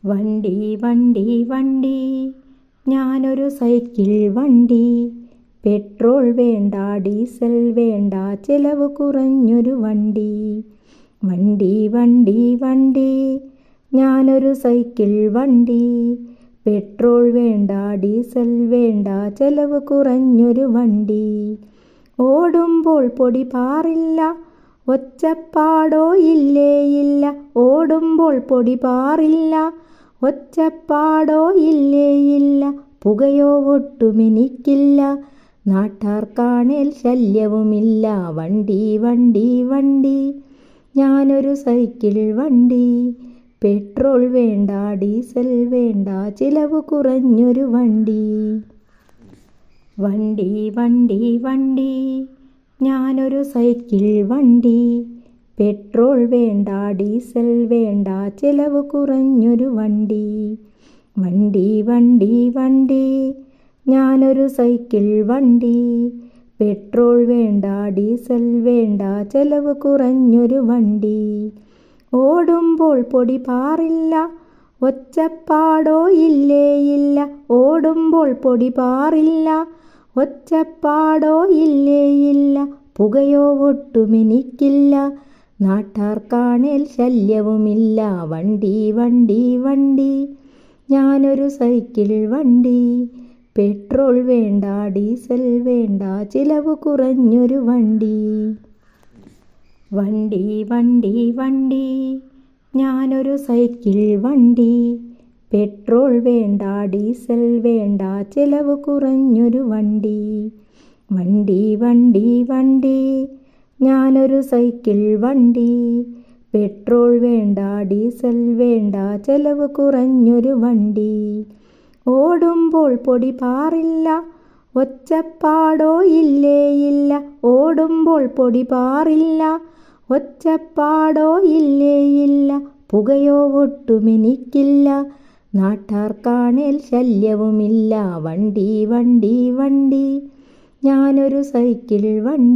വണ്ടി വണ്ടി വണ്ടി ഞാനൊരു സൈക്കിൾ വണ്ടി. പെട്രോൾ വേണ്ട, ഡീസൽ വേണ്ട, ചിലവ് കുറഞ്ഞൊരു വണ്ടി. വണ്ടി വണ്ടി വണ്ടി ഞാനൊരു സൈക്കിൾ വണ്ടി. പെട്രോൾ വേണ്ട, ഡീസൽ വേണ്ട, ചിലവ് കുറഞ്ഞൊരു വണ്ടി. ഓടുമ്പോൾ പൊടി പാറില്ല, ഒച്ചപ്പാടോ ഇല്ലേ ഇല്ല. ഓടുമ്പോൾ പൊടി പാറില്ല, ഒച്ചപ്പാടോ ഇല്ലേ ഇല്ല. പുകയോ ഒട്ടുമെനിക്കില്ല, നാട്ടാർക്കാണേൽ ശല്യവുമില്ല. വണ്ടി വണ്ടി വണ്ടി ഞാനൊരു സൈക്കിൾ വണ്ടി. പെട്രോൾ വേണ്ട, ഡീസൽ വേണ്ട, ചിലവ് കുറഞ്ഞൊരു വണ്ടി. വണ്ടി വണ്ടി വണ്ടി ഞാനൊരു സൈക്കിൾ വണ്ടി. പെട്രോൾ വേണ്ട, ഡീസൽ വേണ്ട, ചിലവ് കുറഞ്ഞൊരു വണ്ടി. വണ്ടി വണ്ടി വണ്ടി ഞാനൊരു സൈക്കിൾ വണ്ടി. പെട്രോൾ വേണ്ട, ഡീസൽ വേണ്ട, ചിലവ് കുറഞ്ഞൊരു വണ്ടി. ഓടുമ്പോൾ പൊടി പാറില്ല, ഒച്ചപ്പാടോ ഇല്ലേ ഇല്ല. ഓടുമ്പോൾ പൊടി പാറില്ല, ഒച്ചപ്പാടോ ഇല്ലേ ഇല്ല. പുകയോ ഒട്ടുമെനിക്കില്ല, നാട്ടാർക്കാണേൽ ശല്യവുമില്ല. വണ്ടി വണ്ടി വണ്ടി ഞാനൊരു സൈക്കിൾ വണ്ടി. പെട്രോൾ വേണ്ട, ഡീസൽ വേണ്ട, ചിലവ് കുറഞ്ഞൊരു വണ്ടി. വണ്ടി വണ്ടി വണ്ടി ഞാനൊരു സൈക്കിൾ വണ്ടി. പെട്രോൾ വേണ്ട, ഡീസൽ വേണ്ട, ചിലവ് കുറഞ്ഞൊരു വണ്ടി. വണ്ടി വണ്ടി വണ്ടി ഞാനൊരു സൈക്കിൾ വണ്ടി. പെട്രോൾ വേണ്ട, ഡീസൽ വേണ്ട, ചിലവ് കുറഞ്ഞൊരു വണ്ടി. ഓടുമ്പോൾ പൊടി പാറില്ല, ഒച്ചപ്പാടോ ഇല്ലേ ഇല്ല. ഓടുമ്പോൾ പൊടി പാറില്ല, ഒച്ചപ്പാടോ ഇല്ലേ ഇല്ല. പുകയോ ഒട്ടുമെനിക്കില്ല, നാട്ടാർക്കാണേൽ ശല്യവുമില്ല. വണ്ടി വണ്ടി വണ്ടി ഞാനൊരു സൈക്കിൾ വണ്ടി.